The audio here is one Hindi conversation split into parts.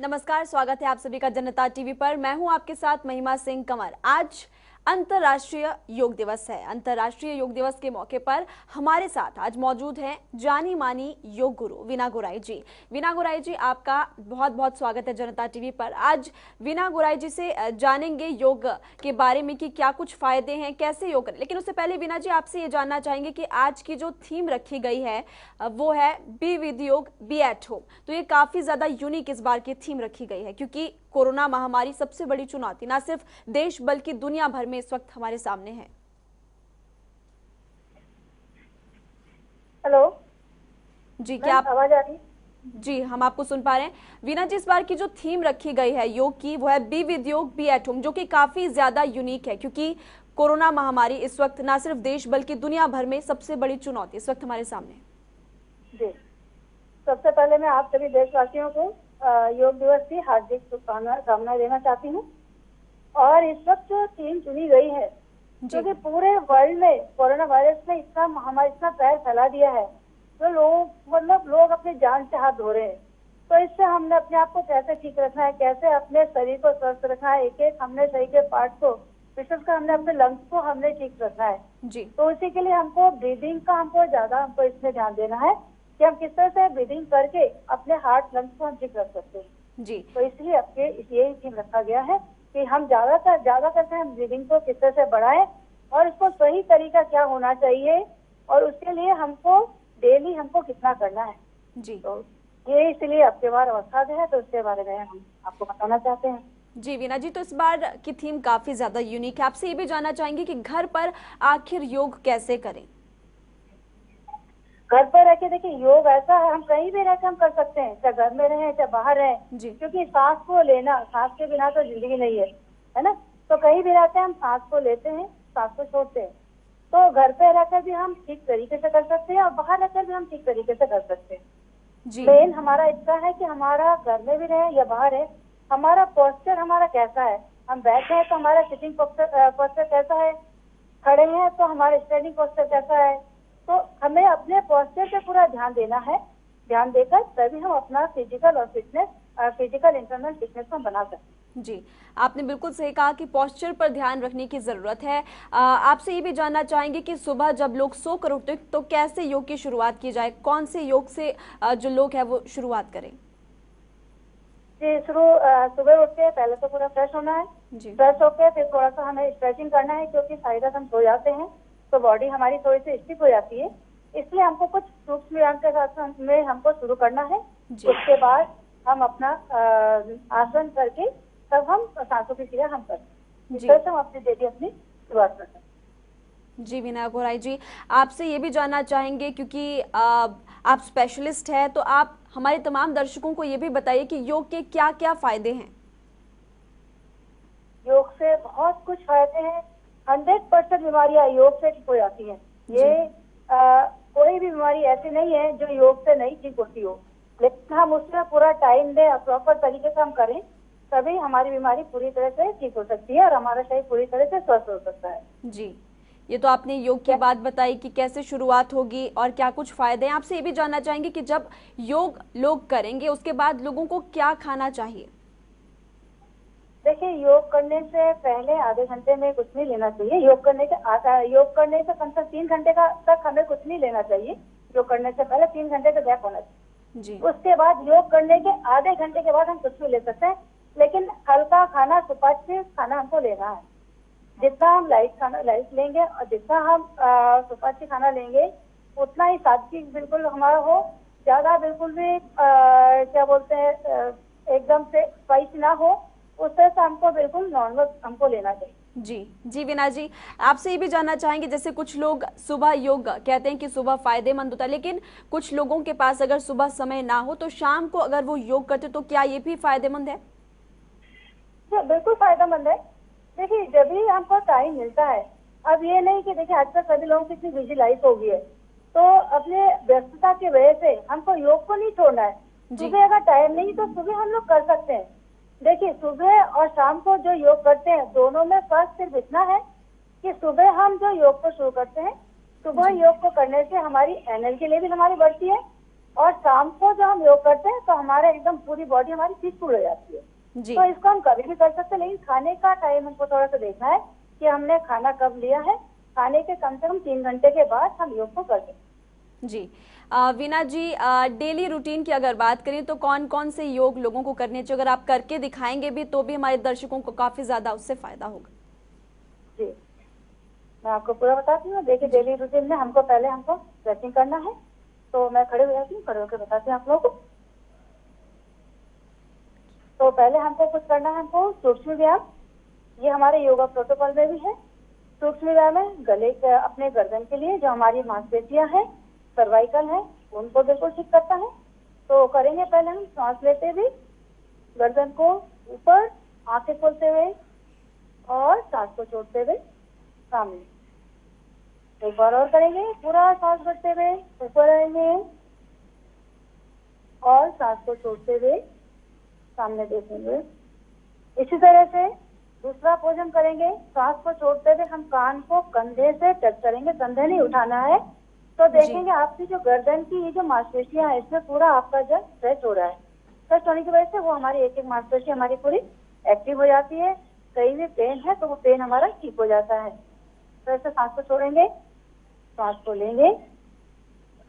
नमस्कार, स्वागत है आप सभी का जनता टीवी पर। मैं हूं आपके साथ महिमा सिंह कंवर। आज अंतर्राष्ट्रीय योग दिवस है। अंतर्राष्ट्रीय योग दिवस के मौके पर हमारे साथ आज मौजूद हैं जानी मानी योग गुरु वीना गोराई जी। वीना गोराई जी, आपका बहुत बहुत स्वागत है जनता टीवी पर। आज वीना गोराई जी से जानेंगे योग के बारे में कि क्या कुछ फायदे हैं, कैसे योग करें। लेकिन उससे पहले वीना जी, आपसे ये जानना चाहेंगे कि आज की जो थीम रखी गई है वो है बी विद योग बी एट होम। तो ये काफी ज्यादा यूनिक इस बार की थीम रखी गई है, क्योंकि कोरोना महामारी सबसे बड़ी चुनौती ना सिर्फ देश बल्कि दुनिया भर में इस वक्त हमारे सामने है। हेलो जी, क्या आप आवाज आ रही है? जी, हम आपको सुन पा रहे हैं। वीना जी, इस बार की जो थीम रखी गई है योग की, वो है बी विद योग बी एट होम, जो कि काफी ज्यादा यूनिक है, क्योंकि कोरोना महामारी इस वक्त ना सिर्फ देश बल्कि दुनिया भर में सबसे बड़ी चुनौती इस वक्त हमारे सामने है। जी, सबसे पहले मैं आप सभी देशवासियों को योग दिवस की हार्दिक शुभकामनाएं देना चाहती हूँ। और इस वक्त जो थीम चुनी गई है, क्योंकि पूरे वर्ल्ड में कोरोना वायरस ने इतना महामारी इतना कहर फैला दिया है, तो लोग अपनी जान से हाथ धो रहे हैं। तो इससे हमने अपने आप को कैसे ठीक रखना है, कैसे अपने शरीर को स्वस्थ रखना है, एक एक हमने शरीर के पार्ट को, विशेषकर हमने अपने लंग्स को हमने ठीक रखना है जी। तो इसी के लिए हमको ब्रीदिंग का हमको इसमें ध्यान देना है कि हम किस तरह से ब्रीदिंग करके अपने हार्ट लंग्स को हम ठीक रख सकते हैं जी। तो इसलिए यही थीम रखा गया है कि हम ज्यादा करके हम ब्रीदिंग को किस तरह से बढ़ाएं और उसको सही तरीका क्या होना चाहिए और उसके लिए हमको डेली हमको कितना करना है। जी। तो ये इसलिए अब त्योहार अवस्था है, तो उसके बारे में हम आपको बताना चाहते हैं। जी वीना जी, तो इस बार की थीम काफी ज्यादा यूनिक है। आपसे ये भी जानना चाहेंगे कि घर पर आखिर योग कैसे करें। घर पर रह के देखिए, योग ऐसा है हम कहीं भी रह के हम कर सकते हैं, चाहे घर में रहें चाहे बाहर रहें, क्योंकि सांस को लेना, सांस के बिना तो जिंदगी नहीं है ना। तो कहीं भी रहते हैं हम सांस को लेते हैं, सांस को छोड़ते हैं। तो घर पे रहकर भी हम ठीक तरीके से कर सकते हैं और बाहर रहकर भी हम ठीक तरीके से कर सकते हैं। मेन हमारा इतना है कि हमारा घर में भी रहे या बाहर है, हमारा पोस्चर हमारा कैसा है। हम बैठे हैं तो हमारा सिटिंग पोस्चर कैसा है, खड़े हैं तो हमारा स्टैंडिंग पोस्चर कैसा है। तो हमें अपने पोस्चर पे पूरा ध्यान देना है। ध्यान देकर तभी हम अपना फिजिकल इंटरनल फिटनेस को बना सकते हैं। जी, आपने बिल्कुल सही कहा कि पोस्चर पर ध्यान रखने की जरूरत है। आपसे ये भी जानना चाहेंगे कि सुबह जब लोग सोकर उठते तो कैसे योग की शुरुआत की जाए, कौन से योग से जो लोग हैं वो शुरुआत करें। जी, सुबह उठ के पहले तो पूरा फ्रेश होना है। फ्रेश होके फिर थोड़ा सा हमें स्ट्रेचिंग करना है, क्योंकि सारी रात हम सो जाते हैं तो बॉडी हमारी थोड़ी सी स्टिफ हो जाती है। इसलिए हमको कुछ सूक्ष्म व्यायाम के साथ में हमको शुरू करना है। उसके बाद हम अपना आसन करके तब हम सांसों की क्रिया हम करते हैं। इस तरह से हम अपनी शुरुआत करते हैं। जी वीना गोराई जी, आपसे ये भी जानना चाहेंगे, क्योंकि आप स्पेशलिस्ट हैं, तो आप हमारे तमाम दर्शकों को ये भी बताइए कि योग के क्या क्या फायदे हैं। योग से बहुत कुछ फायदे हैं। 100% बीमारियां योग से ठीक हो जाती हैं। ये कोई भी बीमारी ऐसी नहीं है जो योग से नहीं ठीक होती हो, लेकिन हम उसमें पूरा टाइम दें और प्रॉपर तरीके से हम करें, तभी हमारी बीमारी पूरी तरह से ठीक हो सकती है और हमारा शरीर पूरी तरह से स्वस्थ हो सकता है। जी, ये तो आपने योग की बात बताई कि कैसे शुरुआत होगी और क्या कुछ फायदे हैं। आपसे ये भी जानना चाहेंगे कि जब योग लोग करेंगे उसके बाद लोगों को क्या खाना चाहिए। देखिए, योग करने से पहले आधे घंटे में कुछ नहीं लेना चाहिए। योग करने से कम से कम 3 घंटे तक हमें कुछ नहीं लेना चाहिए। योग करने से पहले 3 घंटे का गैप होना चाहिए। उसके बाद योग करने के आधे घंटे के बाद हम कुछ भी ले सकते हैं, लेकिन हल्का खाना, सुपाच्य खाना हमको लेना है। जितना हम लाइट लेंगे और जितना हम सुपाच्य खाना लेंगे उतना ही सात्विक बिल्कुल हमारा हो। ज्यादा बिल्कुल भी क्या बोलते हैं एकदम से स्पाइसी ना हो, उस तरह से हमको बिल्कुल नॉर्मल हमको लेना चाहिए। जी वीना जी, आपसे ये भी जानना चाहेंगे, जैसे कुछ लोग सुबह योग कहते हैं कि सुबह फायदेमंद होता है, लेकिन कुछ लोगों के पास अगर सुबह समय ना हो तो शाम को अगर वो योग करते तो क्या ये भी फायदेमंद है। बिल्कुल फायदेमंद है। देखिए, जब भी हमको टाइम मिलता है, अब ये नहीं कि देखिए आजकल सभी लोगों की इतनी बिजी लाइफ हो गई है, तो अपने व्यस्तता की वजह से हमको योग को नहीं छोड़ना है। सुबह अगर टाइम नहीं तो सुबह हम लोग कर सकते हैं। देखिए, सुबह और शाम को जो योग करते हैं दोनों में फर्क सिर्फ इतना है कि सुबह हम जो योग को शुरू करते हैं, सुबह योग को करने से हमारी एनर्जी लेवल हमारी बढ़ती है और शाम को जो हम योग करते हैं तो हमारे एकदम पूरी बॉडी हमारी पीसफुल हो जाती है। जी। तो इसको हम कभी भी कर सकते हैं, लेकिन खाने का टाइम हमको थोड़ा सा देखना है कि हमने खाना कब लिया है। खाने के कम से कम 3 घंटे के बाद हम योग को कर सकते हैं। जी। वीना जी, डेली रूटीन की अगर बात करें तो कौन कौन से योग लोगों को करने चाहिए? अगर आप करके दिखाएंगे भी तो भी हमारे दर्शकों को काफी ज्यादा उससे फायदा होगा। जी, मैं आपको पूरा बताती हूँ। देखिए, डेली रूटीन में हमको पहले स्ट्रेचिंग करना है। तो मैं खड़े हो जाती हूँ, खड़े होकर बताती हूँ आप लोगों को। तो पहले हमको कुछ करना है, हमको सूक्ष्म व्यायाम, ये हमारे योगा प्रोटोकॉल में भी है। सूक्ष्म व्यायाम है गले के, अपने गर्दन के लिए, जो हमारी मांसपेशियां हैं, सर्वाइकल है, उनको बिल्कुल ठीक करता है। तो करेंगे पहले हम सांस लेते हुए गर्दन को ऊपर, आंखें खोलते हुए और सांस को छोड़ते हुए सामने। एक बार और करेंगे, पूरा सांस भरते हुए ऊपर आएंगे और सांस को छोड़ते हुए सामने देखेंगे। इसी तरह से दूसरा पोज हम करेंगे, सांस को छोड़ते हुए हम कान को कंधे से टच करेंगे, कंधे नहीं उठाना है। तो देखेंगे आपकी जो गर्दन की ये जो मांसपेशियां है, इसमें पूरा आपका जो स्ट्रेच हो रहा है। स्ट्रेच होने की वजह से वो हमारी एक एक मांसपेशी हमारी पूरी एक्टिव हो जाती है। कहीं भी पेन है तो वो पेन हमारा ठीक हो जाता है। तो ऐसे सांस को छोड़ेंगे, सांस को लेंगे।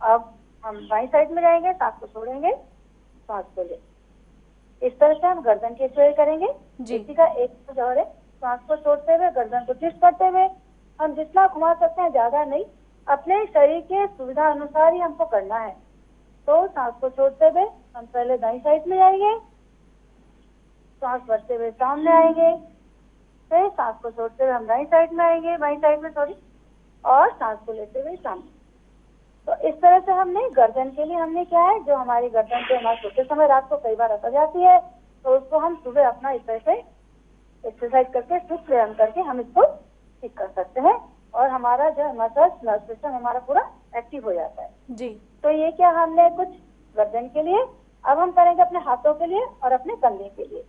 अब हम बाई साइड में जाएंगे, सांस को छोड़ेंगे, सांस को लेंगे। इस तरह से हम गर्दन की एक्सरसाइज करेंगे। इसी का एक पोज और है, सांस को छोड़ते हुए गर्दन को ट्विस्ट करते हुए हम जितना घुमा सकते हैं, ज्यादा नहीं, अपने शरीर के सुविधा अनुसार ही हमको करना है। तो सांस को छोड़ते हुए हम पहले दाईं साइड में जाएंगे, सांस भरते हुए सामने आएंगे, फिर सांस को छोड़ते हुए हम दाईं साइड में आएंगे, बाईं साइड में सॉरी, और सांस को लेते हुए सामने। तो इस तरह से हमने गर्दन के लिए हमने क्या है, जो हमारी गर्दन पे हमारे सोते समय रात को कई बार अटक जाती है, तो उसको हम सुबह अपना इस तरह से एक्सरसाइज करके, सूक्ष्म व्यायाम करके हम इसको ठीक कर सकते हैं और हमारा जो मसल्स, नर्व सिस्टम हमारा पूरा एक्टिव हो जाता है। जी। तो ये क्या हमने कुछ गर्दन के लिए। अब हम करेंगे अपने हाथों के लिए और अपने कंधे के लिए।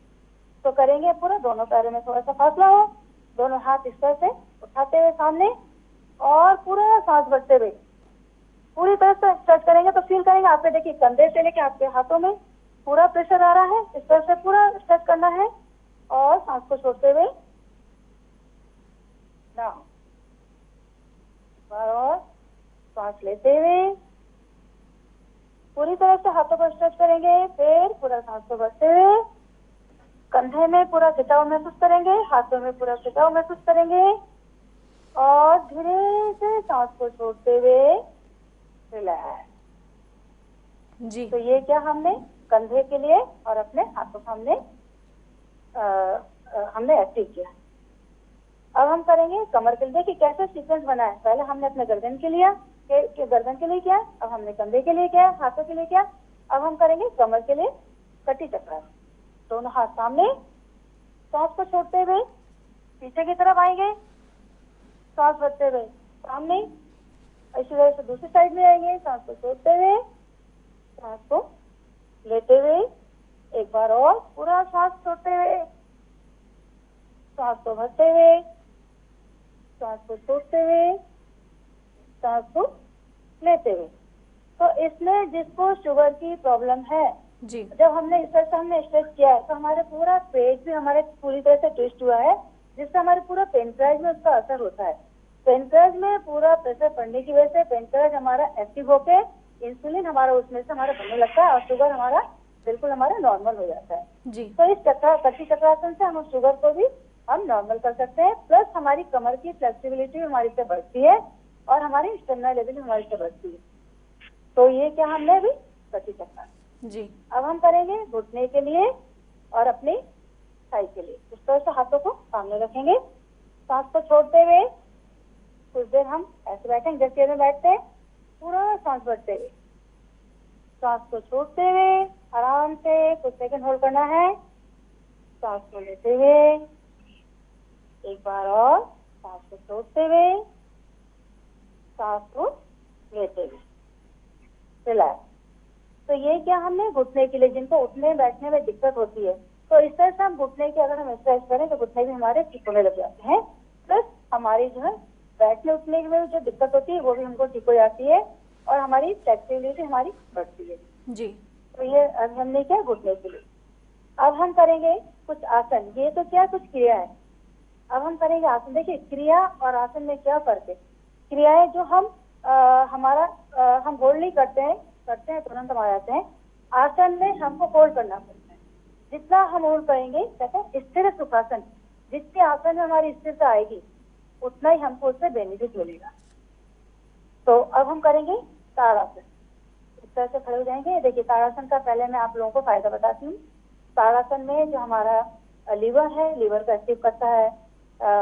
तो करेंगे पूरा, दोनों पैरों में थोड़ा सा फासला हो, दोनों हाथ इस तरह से उठाते हुए सामने और पूरा सांस भरते हुए पूरी तरह से स्ट्रेच करेंगे। तो फील करेंगे आपके, देखिए कंधे से लेके आपके हाथों में पूरा प्रेशर आ रहा है। इस तरह से पूरा स्ट्रेच करना है और सांस को छोड़ते हुए डाउन, और सांस लेते हुए पूरी तरह से हाथों को स्ट्रेच करेंगे। फिर पूरा सांस को भरते हुए कंधे में पूरा खिंचाव महसूस करेंगे, हाथों में पूरा खिंचाव महसूस करेंगे और धीरे से सांस को छोड़ते हुए रिलैक्स। जी। तो ये क्या हमने कंधे के लिए और अपने हाथों को हमने एक्टिव किया। अब हम करेंगे कमर के लिए। देखिए कैसे सीक्वेंस बना है, पहले हमने अपने गर्दन के लिए किया, अब हमने कंधे के लिए किया, हाथों के लिए किया, अब हम करेंगे कमर के लिए कटी चक्र। दोनों हाथ सामने, सांस को छोड़ते हुए पीछे की तरफ आएंगे, सांस भरते हुए सामने, इसी तरह से दूसरी साइड में आएंगे, सांस को छोड़ते हुए, सांस को लेते हुए, एक बार और पूरा सांस छोड़ते हुए, सांस को भरते हुए, सांस को छोड़ते हुए, सांस को लेते हुए। तो इसमें जिसको शुगर की प्रॉब्लम है, जी, जब हमने इस तरह से हमने स्ट्रेच किया है तो हमारे पूरा पेट भी हमारे पूरी तरह से ट्विस्ट हुआ है, जिससे हमारे पूरा पेनक्राइज में उसका असर होता है। पेनक्राइज में पूरा प्रेशर पड़ने की वजह से पेनक्राइज हमारा एक्टिव होके इंसुलिन हमारा उसमें से हमारा बनने लगता है और शुगर हमारा बिल्कुल हमारा नॉर्मल हो जाता है। जी। तो इस कटी चक्रासन से हम शुगर को भी हम नॉर्मल कर सकते हैं, प्लस हमारी कमर की फ्लेक्सिबिलिटी हमारी से बढ़ती है और हमारी स्टेमिना लेवल हमारी से बढ़ती है। तो ये क्या हमने अभी कटी चक्रासन। जी। अब हम करेंगे घुटने के लिए और अपनी थाई के लिए। इस तरह से हाथों को सामने रखेंगे, सांस को छोड़ते हुए कुछ देर हम ऐसे बैठेंगे जैसे चेयर में बैठते हैं, पूरा सांस भरते हुए, सांस को छोड़ते हुए आराम से कुछ सेकंड होल्ड करना है, सांस को लेते हुए, एक बार और सांस को छोड़ते हुए, सांस को लेते हुए, रिलैक्स। तो ये क्या हमने घुटने के लिए, जिनको उठने बैठने में दिक्कत होती है, तो इस तरह से हम घुटने की अगर हम एक्सरसाइज करें तो घुटने भी हमारे ठीक होने लग जाते हैं, प्लस हमारी जो है बैठने उठने में जो दिक्कत होती है वो भी हमको ठीक हो जाती है। और हमारी फ्लेक्सिबिलिटी हमारी बढ़ती है जी। तो ये अब हमने क्या घुटने के लिए। अब हम करेंगे कुछ आसन, ये तो क्या कुछ क्रिया है। अब हम करेंगे आसन। देखिए क्रिया और आसन में क्या फर्क है। क्रियाएं जो हम हम होल्ड नहीं करते हैं तुरंत हम आ जाते हैं। आसन में हमको होल्ड करना पड़ता है। जितना हम होल्ड करेंगे कहते हैं स्थिर सुखासन, जितने आसन में हमारी स्थिरता आएगी उतना ही हमको उससे बेनिफिट मिलेगा। तो अब हम करेंगे ताड़ासन। इस तरह से खड़े हो जाएंगे। देखिए ताड़ासन का पहले मैं आप लोगों को फायदा बताती हूँ। ताड़ासन में जो हमारा लीवर है, लीवर का एक्टिव करता है।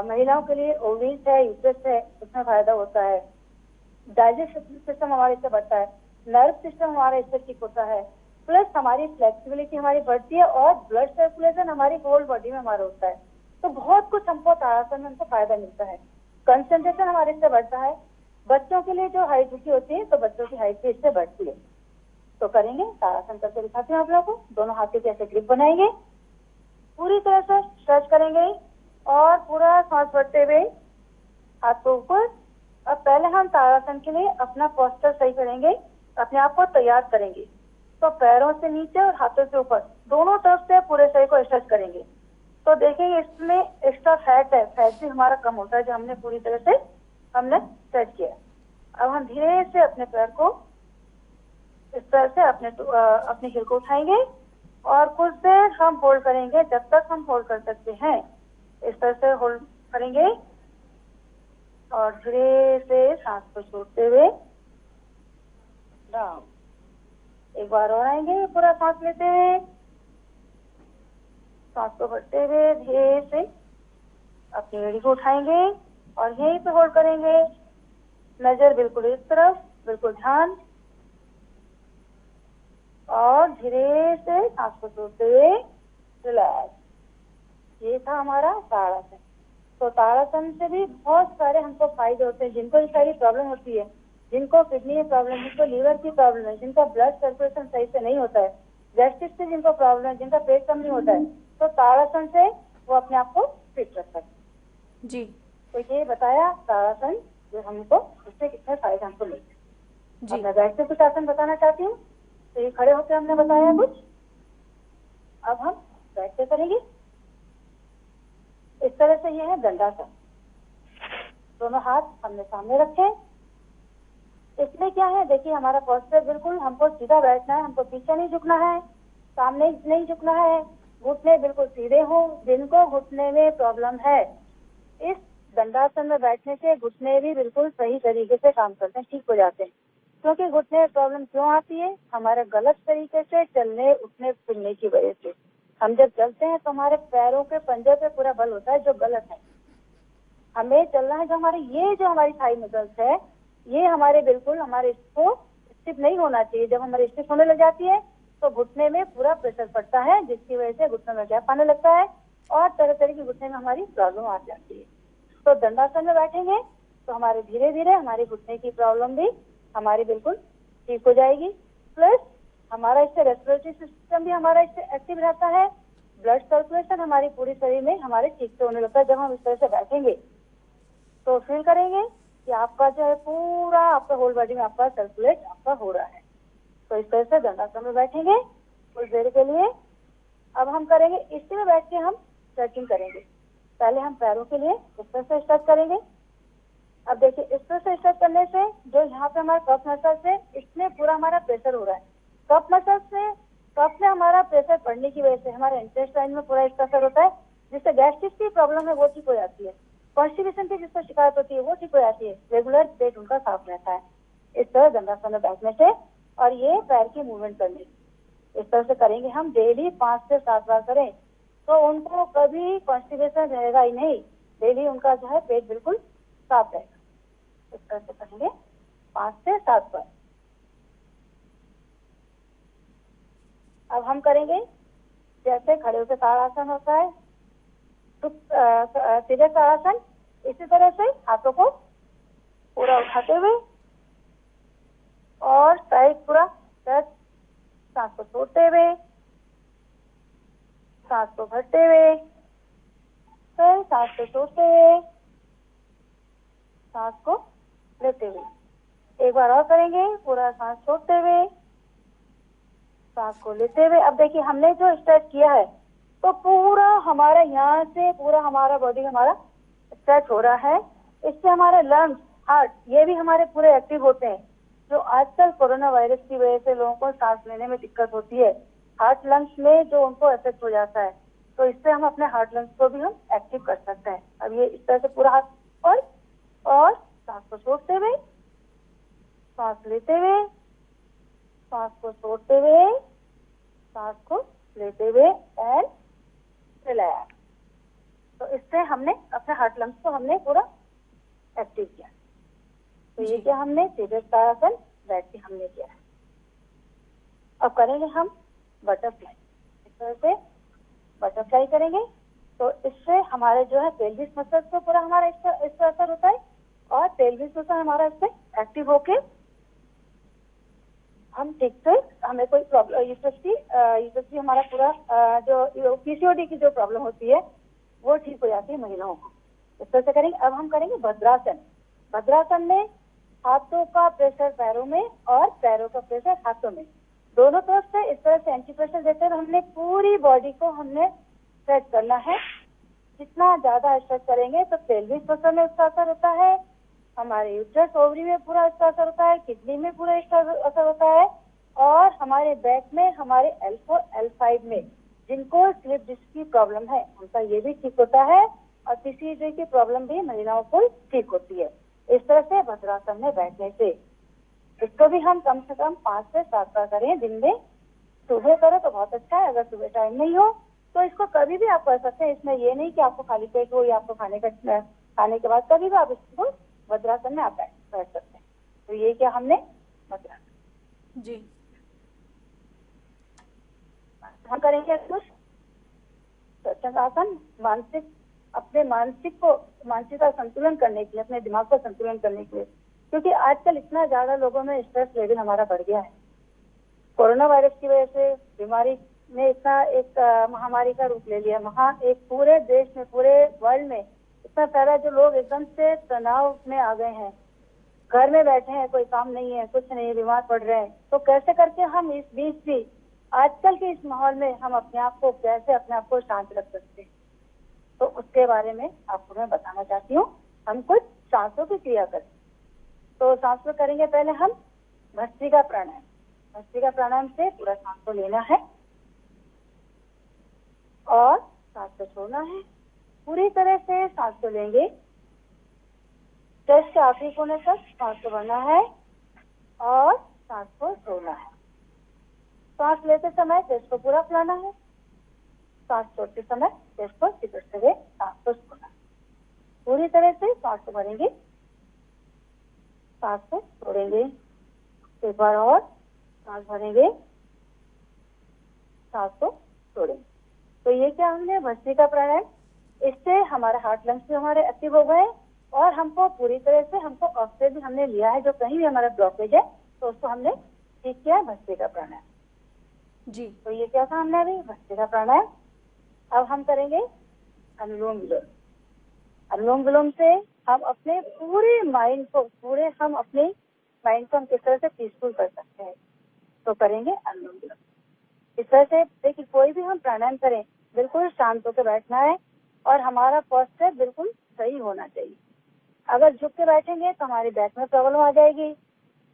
महिलाओं के लिए ओवरीज है, यूट्रस है, उसमें फायदा होता है। डाइजेस्टिव सिस्टम हमारे इससे बढ़ता है। नर्व सिस्टम हमारा इससे ठीक होता है। प्लस हमारी फ्लेक्सिबिलिटी हमारी बढ़ती है और ब्लड सर्कुलेशन हमारी होल बॉडी में हमारा होता है। तो बहुत कुछ हमको ताड़ासन में हमको फायदा मिलता है। कंसंट्रेशन हमारे इससे बढ़ता है। बच्चों के लिए जो हाइट ऊंची होती है तो बच्चों की हाइट भी इससे बढ़ती है। तो करेंगे ताड़ासन करके दिखाती हूँ आप लोगों को। दोनों हाथों की ऐसे ग्रिप बनाएंगे, पूरी तरह से स्ट्रेच करेंगे और पूरा सांस भरते हुए हाथ को ऊपर। अब पहले हम ताड़ासन के लिए अपना पोस्चर सही करेंगे, अपने आप को तैयार करेंगे। तो पैरों से नीचे और हाथों से ऊपर दोनों तरफ से पूरे शरीर को स्ट्रेच करेंगे। तो देखेंगे इसमें एक्स्ट्रा फैट है, फैट भी हमारा कम होता है जो हमने पूरी तरह से हमने स्ट्रेच किया। अब हम धीरे से अपने पैर को इस तरह से अपने हिल को उठाएंगे और कुछ देर हम होल्ड करेंगे, जब तक हम होल्ड कर सकते हैं इस तरह से होल्ड करेंगे और धीरे से सांस को छोड़ते हुए डाउन। एक बार और आएंगे, पूरा सांस लेते हुए, सांस को भरते हुए धीरे से अपनी एड़ी को उठाएंगे और यहीं पे होल्ड करेंगे। नजर बिल्कुल इस तरफ, बिल्कुल ध्यान, और धीरे से सांस को छोड़ते हुए रिलैक्स। ये था हमारा ताड़ासन। तो ताड़ासन से भी बहुत सारे हमको फायदे होते हैं। जिनको ये सारी प्रॉब्लम होती है, जिनको किडनी में प्रॉब्लम, जिनको लीवर की प्रॉब्लम है, जिनका ब्लड सर्कुलेशन सही से नहीं होता है, गैस्ट्रिक से जिनको प्रॉब्लम है, जिनका पेट कम नहीं होता है, तो ताड़ासन से वो अपने आप को फिट रख सकते हैं। जी। तो ये बताया ताड़ासन जो हमको उससे कितने फायदे हमको मिलते हैं। अब मैं बैठ के कुछ आसन बताना चाहती हूँ। तो ये खड़े होकर हमने बताया कुछ, अब हम बैठ के करेंगे। इस तरह से ये है दंडासन। दोनों हाथ हमने सामने रखे। इसमें क्या है, देखिए हमारा पोस्चर बिल्कुल हमको सीधा बैठना है, हमको पीछे नहीं झुकना है, सामने नहीं झुकना है, घुटने बिल्कुल सीधे हो। जिनको घुटने में प्रॉब्लम है, इस दंडासन में बैठने से घुटने भी बिल्कुल सही तरीके से काम करते हैं, ठीक हो जाते हैं। क्योंकि घुटने में प्रॉब्लम क्यों आती है, हमारे गलत तरीके से चलने उठने फिरने की वजह से। हम जब चलते हैं तो हमारे पैरों के पंजे पे पूरा बल होता है, जो गलत है। हमें चलना है जो हमारी थाई मसल्स है, ये हमारे बिल्कुल हमारे इसको स्टिफ नहीं होना चाहिए। जब हमारी स्टिफ होने लग जाती है तो घुटने में पूरा प्रेशर पड़ता है, जिसकी वजह से घुटने में गैप आने लगता है और तरह तरह की घुटने में हमारी प्रॉब्लम आ जाती है। तो दंडासन में बैठेंगे तो हमारे धीरे धीरे हमारी घुटने की प्रॉब्लम भी हमारी बिल्कुल ठीक हो जाएगी। प्लस हमारा इससे रेस्पिरेटरी सिस्टम भी हमारा इससे एक्टिव रहता है। ब्लड सर्कुलेशन हमारी पूरी शरीर में हमारे ठीक से होने लगता है। जब हम इस तरह से बैठेंगे तो फील करेंगे कि आपका जो है पूरा आपका होल बॉडी में आपका सर्कुलेट आपका हो रहा है। तो इस तरह से दंडासन में बैठेंगे कुछ देर के लिए। अब हम करेंगे इसी में बैठ के हम स्ट्रेचिंग करेंगे। पहले हम पैरों के लिए इस तरह से स्ट्रेच करेंगे। अब देखिए इस तरह से स्ट्रेच करने से जो यहाँ पे हमारा कफ मसल्स है, इसमें पूरा हमारा प्रेशर हो रहा है। कफ मसल्स में कफ में हमारा प्रेशर पड़ने की वजह से हमारे इंटेस्टाइन में पूरा इसका असर होता है, जिससे गैस्ट्रिक की प्रॉब्लम है वो ठीक हो जाती है। कॉन्स्टिपेशन की जिसको शिकायत होती है वो ठीक हो जाती है। रेगुलर पेट उनका साफ रहता है इस तरह दंडासन में बैठने से। और ये पैर की मूवमेंट करने इस तरह से करेंगे हम डेली 5 से 7 बार करें तो उनको कभी कॉन्स्टिपेशन रहेगा ही नहीं। डेली उनका जो है पेट बिल्कुल साफ रहेगा। इस तरह से करेंगे 5 से 7 बार। अब हम करेंगे जैसे खड़े होकर ताड़ासन होता है तो सीधे ताड़ासन, इसी तरह से हाथों को पूरा उठाते हुए और साइड पूरा टच, सांस को छोड़ते हुए, सांस को भरते हुए, फिर सांस को छोड़ते हुए, सांस को लेते हुए। एक बार और करेंगे, पूरा सांस छोड़ते हुए, सांस को लेते हुए। अब देखिए हमने जो स्ट्रेच किया है तो पूरा हमारा यहाँ से पूरा हमारा बॉडी हमारा स्ट्रेच हो रहा है। इससे हमारे लंग्स, हार्ट, ये भी हमारे पूरे एक्टिव होते हैं। जो आजकल कोरोना वायरस की वजह से लोगों को सांस लेने में दिक्कत होती है, हार्ट लंग्स में जो उनको इफेक्ट हो जाता है, तो इससे हम अपने हार्ट लंग्स को भी हम एक्टिव कर सकते हैं। अब ये इस तरह से पूरा हाथ और सांस को छोड़ते हुए, सांस लेते हुए, सांस को छोड़ते हुए, सांस को लेते हुए एंड रिलैक्स। तो इससे हमने अपने हार्ट लंग्स को हमने पूरा एक्टिव किया। तो ये क्या हमने ताड़ासन बैठ के हमने किया है। अब करेंगे हम बटरफ्लाई। इस तरह से बटरफ्लाई करेंगे तो इससे हमारे जो है पेल्विस मसल्स को पूरा हमारा इस पर असर होता है और पेल्विस मसल हमारा इससे एक्टिव होके हम ठीक से, हमें कोई प्रॉब्लम यूट्रस हमारा पूरा जो पीसीओडी की जो प्रॉब्लम होती है वो ठीक हो जाती है महिलाओं को। इस तरह से करेंगे। अब हम करेंगे भद्रासन। भद्रासन में हाथों का प्रेशर पैरों में और पैरों का प्रेशर हाथों में, दोनों तरफ से इस तरह से एंटी प्रेशर देते हुए हमने पूरी बॉडी को हमने स्ट्रेच करना है। जितना ज्यादा स्ट्रेच करेंगे तो पेल्विस मसल में उसका असर होता है, हमारे यूट्रस ओवरी में पूरा इसका असर होता है, किडनी में पूरा इसका असर होता है और हमारे बैक में, हमारे L4 L5 में जिनको स्लिप डिस्क की प्रॉब्लम है उनका ये भी ठीक होता है और पीसीओडी की प्रॉब्लम भी महिलाओं को ठीक होती है। इस तरह से भद्रासन में बैठने से इसको भी हम कम से कम 5 से 7 बार करें दिन में। सुबह करो तो बहुत अच्छा है, अगर सुबह टाइम नहीं हो तो इसको कभी भी आप कर सकते हैं। इसमें ये नहीं कि आपको खाली पेट हो या आपको खाने के बाद, कभी भी आप इसको भद्रासन में आप बैठ सकते हैं। तो ये क्या हमने भद्रासन जी हम करेंगे कुछ आसन, अपने मानसिक का संतुलन करने के लिए, अपने दिमाग का संतुलन करने के लिए, क्योंकि आजकल इतना ज्यादा लोगों में स्ट्रेस लेवल हमारा बढ़ गया है। कोरोना वायरस की वजह से बीमारी ने इतना एक महामारी का रूप ले लिया। एक पूरे देश में, पूरे वर्ल्ड में इतना सारा जो लोग एकदम से तनाव में आ गए हैं, घर में बैठे हैं, कोई काम नहीं है, कुछ नहीं, बीमार पड़ रहे हैं। तो कैसे करके हम इस बीच भी आजकल के इस माहौल में हम अपने आप को शांत रख सकते हैं, तो उसके बारे में आपको मैं बताना चाहती हूँ। हम कुछ सांसों की क्रिया करते हैं। तो सांस में करेंगे पहले हम भस्त्रिका प्राणायाम। भस्त्रिका प्राणायाम से पूरा सांस को लेना है और सांस को छोड़ना है। पूरी तरह से सांस को लेंगे, चेस्ट के आखिरी कोने तक सांस को भरना है और सांस को छोड़ना है। सांस लेते समय चेस्ट को पूरा फैलाना है, सांस छोड़ते समय चेस्ट को चिपकते हुए सांस को छोड़ना है। पूरी तरह से सांस को भरेंगे, सांस को छोड़ेंगे, एक बार और सांस भरेंगे, सांस को छोड़ेंगे। तो ये क्या हमने भस्त्रिका प्राणायाम, इससे हमारे हार्ट लंग्स भी हमारे एक्टिव हो गए और हमको पूरी तरह से ऑक्सीजन भी हमने लिया है। जो कहीं भी हमारा ब्लॉकेज है तो उसको हमने ठीक किया भस्त्रिका प्राणायाम जी। तो ये क्या था हमने अभी भस्त्रिका प्राणायाम। अब हम करेंगे अनुलोम विलोम। अनुलोम विलोम से हम अपने पूरे माइंड को हम किस तरह से पीसफुल कर सकते हैं। तो करेंगे अनुलोम विलोम। इस तरह से देखिए, कोई भी हम प्राणायाम करें बिल्कुल शांत होकर बैठना है और हमारा पोस्चर बिल्कुल सही होना चाहिए। अगर झुक के बैठेंगे तो हमारे बैक में प्रॉब्लम आ जाएगी।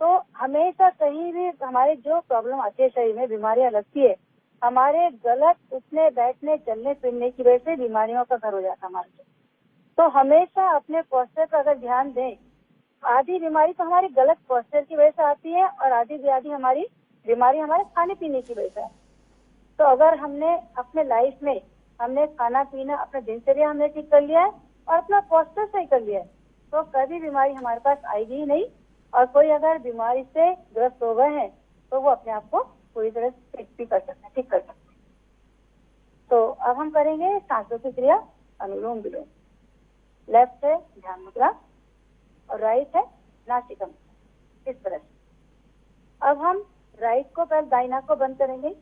तो हमेशा कहीं भी हमारे जो प्रॉब्लम आती है, शरीर में बीमारियां लगती है, हमारे गलत उठने बैठने चलने फिरने की वजह से बीमारियों का घर हो जाता है हमारे। तो हमेशा अपने पोस्चर पर अगर ध्यान दें, आधी बीमारी तो हमारी गलत पोस्चर की वजह से आती है और आधी हमारी बीमारी हमारे खाने पीने की वजह से है। तो अगर हमने अपने लाइफ में हमने खाना पीना, अपना दिनचर्या हमने ठीक कर लिया है और अपना पोस्चर सही कर लिया है, तो कभी बीमारी हमारे पास आएगी ही नहीं। और कोई अगर बीमारी से ग्रस्त हो गए हैं तो वो अपने आप को पूरी तरह से ठीक कर सकते हैं। तो अब हम करेंगे सांसों की क्रिया, अनुलोम विलोम। लेफ्ट है ध्यान मुद्रा और राइट है नासिका मुद्रा। इस तरह से अब हम राइट को पहले दाईं नाक को बंद करेंगे,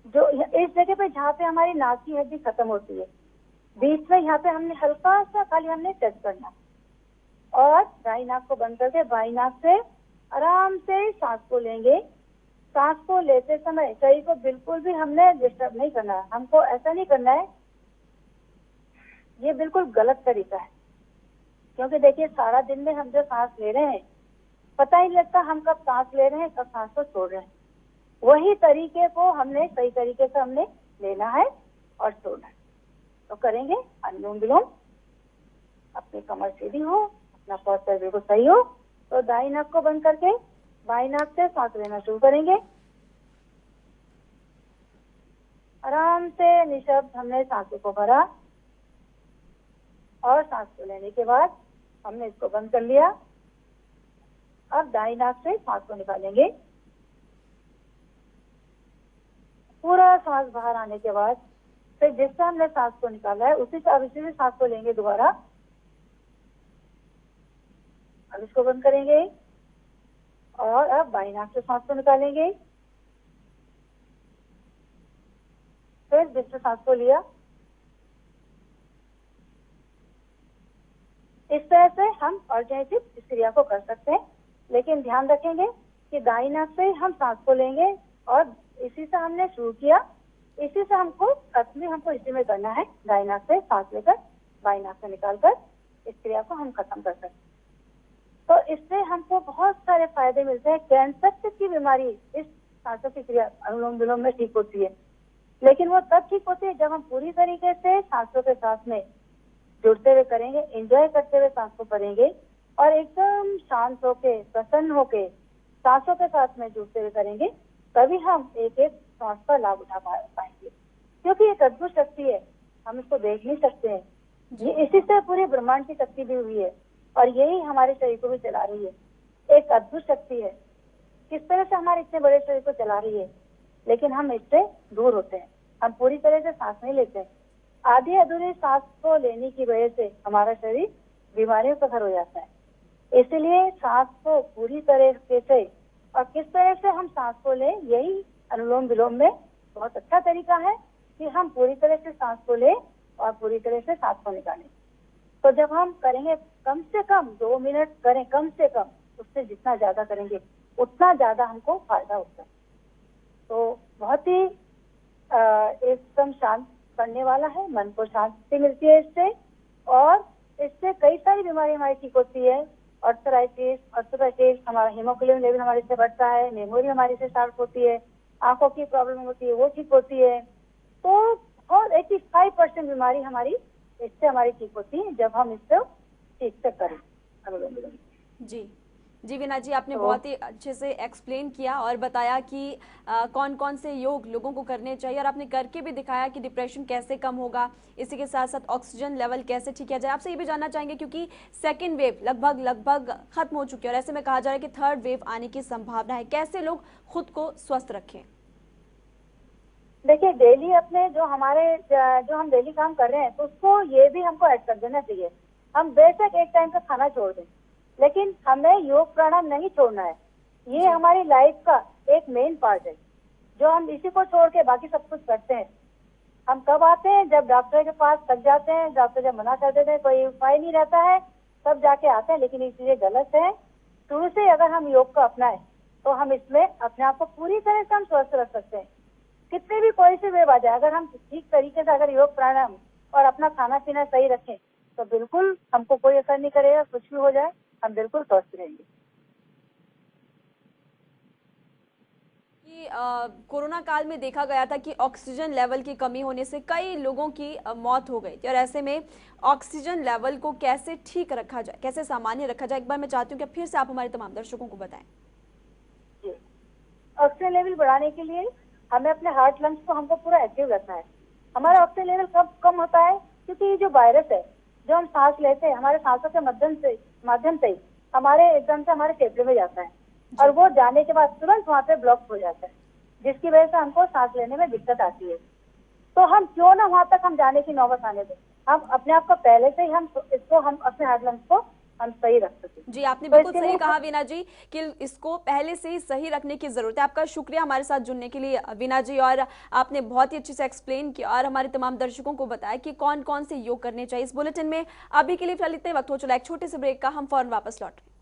जो इस जगह पे जहाँ पे हमारी नाक की हड्डी खत्म होती है, बीच में यहाँ पे हमने हल्का सा खाली हमने टच करना और दाईं नाक को बंद करके बाईं नाक से आराम से सांस को लेंगे। सांस को लेते समय शरीर को बिल्कुल भी हमने डिस्टर्ब नहीं करना है, हमको ऐसा नहीं करना है। ये बिल्कुल गलत तरीका है, क्योंकि देखिए सारा दिन में हम जो सांस ले रहे हैं पता ही नहीं लगता हम कब सांस ले रहे हैं कब सांस को छोड़ रहे हैं। वही तरीके को हमने सही तरीके से हमने लेना है और छोड़ना है। तो करेंगे अनुलोम विलोम, अपनी कमर सीधी हो, अपना पोस्चर बिल्कुल सही हो। तो दाई नाक को बंद करके बाई नाक से सांस लेना शुरू करेंगे। आराम से निशब्द हमने सांसों को भरा और सांस को लेने के बाद हमने इसको बंद कर लिया। अब दाई नाक से सांस को निकालेंगे। पूरा सांस बाहर आने के बाद फिर जिससे हमने सांस को निकाला है उसी से अब इसी से सांस को लेंगे दोबारा। अब इसको बंद करेंगे और अब बाई नाक से सांस को निकालेंगे। फिर जिससे सांस को लिया। इस तरह से हम ऑल्टरनेटिव इस क्रिया को कर सकते हैं, लेकिन ध्यान रखेंगे कि दाई नाक से हम सांस को लेंगे और इसी से हमने शुरू किया, इसी से हमको इसी में करना है। दाई नाक से सांस लेकर बाई नाक से निकालकर इस क्रिया को हम खत्म कर सकते हैं। तो इससे हमको बहुत सारे फायदे मिलते हैं। कैंसर की बीमारी इस सांसों की क्रिया अनुलोम विलोम में ठीक होती है, लेकिन वो तब ठीक होती है जब हम पूरी तरीके से सांसों के साथ में जुड़ते हुए करेंगे, एंजॉय करते हुए सांस को भरेंगे और एकदम शांत होके प्रसन्न होके सांसों के साथ में जुड़ते हुए करेंगे, तभी हम एक एक सांस का लाभ उठा पाएंगे। क्योंकि एक अद्भुत शक्ति है, हम इसको देख नहीं सकते हैं। ये इसी से पूरे ब्रह्मांड की शक्ति भी हुई है और यही हमारे शरीर को भी चला रही है। एक अद्भुत शक्ति है, किस तरह से हमारे इतने बड़े शरीर को चला रही है, लेकिन हम इससे दूर होते हैं। हम पूरी तरह से सांस नहीं लेते हैं। आधी अधूरी सांस को लेने की वजह से हमारा शरीर बीमारियों का घर हो जाता है। इसलिए सांस को पूरी तरीके से और किस तरह से हम सांस को लें, यही अनुलोम विलोम में बहुत अच्छा तरीका है कि हम पूरी तरह से सांस को लें और पूरी तरह से सांस को निकालें। तो जब हम करेंगे कम से कम 2 मिनट करें, कम से कम, उससे जितना ज्यादा करेंगे उतना ज्यादा हमको फायदा होता है। तो बहुत ही एकदम शांत करने वाला है, मन को शांति मिलती है इससे और इससे कई सारी बीमारी हमारी ठीक होती है। ऑर्थराइटिस, हमारा हीमोग्लोबिन लेवल हमारे से बढ़ता है, मेमोरी हमारी से शार्प होती है, आंखों की प्रॉब्लम होती है वो ठीक होती है। तो और 85% बीमारी हमारी इससे हमारी ठीक होती है जब हम इससे ठीक से करें अनुलोम विलोम। जी वीना जी, आपने बहुत ही अच्छे से एक्सप्लेन किया और बताया कि कौन कौन से योग लोगों को करने चाहिए और आपने करके भी दिखाया कि डिप्रेशन कैसे कम होगा, इसी के साथ साथ ऑक्सीजन लेवल कैसे ठीक किया जाए। आपसे ये भी जानना चाहेंगे क्योंकि सेकंड वेव लगभग खत्म हो चुकी है और ऐसे में कहा जा रहा है कि थर्ड वेव आने की संभावना है, कैसे लोग खुद को स्वस्थ रखें? देखिए डेली अपने जो हम डेली काम कर रहे हैं तो उसको ये भी हमको ऐड कर देना चाहिए। हम बेशक एक टाइम का खाना छोड़ दें, लेकिन हमें योग प्राणायाम नहीं छोड़ना है। ये हमारी लाइफ का एक मेन पार्ट है, जो हम इसी को छोड़ के बाकी सब कुछ करते हैं। हम कब आते हैं? जब डॉक्टर के पास थक जाते हैं, डॉक्टर जब मना कर देते हैं, कोई उपाय नहीं रहता है, तब जाके आते हैं। लेकिन ये चीजें गलत है। शुरू से अगर हम योग को अपनाएं तो हम इसमें अपने आप को पूरी तरह से हम स्वस्थ रख सकते हैं। कितने भी कोई से वेव आ जाए, अगर हम ठीक तरीके से अगर योग प्राणायाम और अपना खाना पीना सही रखें तो बिल्कुल हमको कोई असर नहीं करेगा। कुछ भी हो जाए हम बिल्कुल स्वस्थ रहेंगे। कोरोना काल में देखा गया था कि ऑक्सीजन लेवल की कमी होने से कई लोगों की मौत हो गई थी और ऐसे में ऑक्सीजन लेवल को कैसे ठीक रखा जाए, कैसे सामान्य रखा जाए, एक बार मैं चाहती हूँ कि फिर से आप हमारे तमाम दर्शकों को बताएं। ऑक्सीजन लेवल बढ़ाने के लिए हमें अपने हार्ट लंग्स को हमको पूरा एक्टिव रखना है। हमारा ऑक्सीजन लेवल कब कम होता है? क्योंकि ये जो वायरस है, जो हम सांस लेते हैं, हमारे सांसों के माध्यम से हमारे एकदम से हमारे फेफड़े में जाता है और वो जाने के बाद तुरंत वहाँ पे ब्लॉक हो जाता है, जिसकी वजह से हमको सांस लेने में दिक्कत आती है। तो हम क्यों ना वहाँ तक हम जाने की नौबत आने दें। हम अपने आप को पहले से ही हम अपने हार्ट लंग्स को हम सही रख सकें। जी, आपने बिल्कुल सही कहा वीना जी कि इसको पहले से ही सही रखने की जरूरत है। आपका शुक्रिया हमारे साथ जुड़ने के लिए वीना जी, और आपने बहुत ही अच्छे से एक्सप्लेन किया और हमारे तमाम दर्शकों को बताया कि कौन कौन से योग करने चाहिए। इस बुलेटिन में अभी के लिए फिलहाल इतने वक्त हो चला, एक छोटे से ब्रेक का, हम फौरन वापस लौट रहे हैं।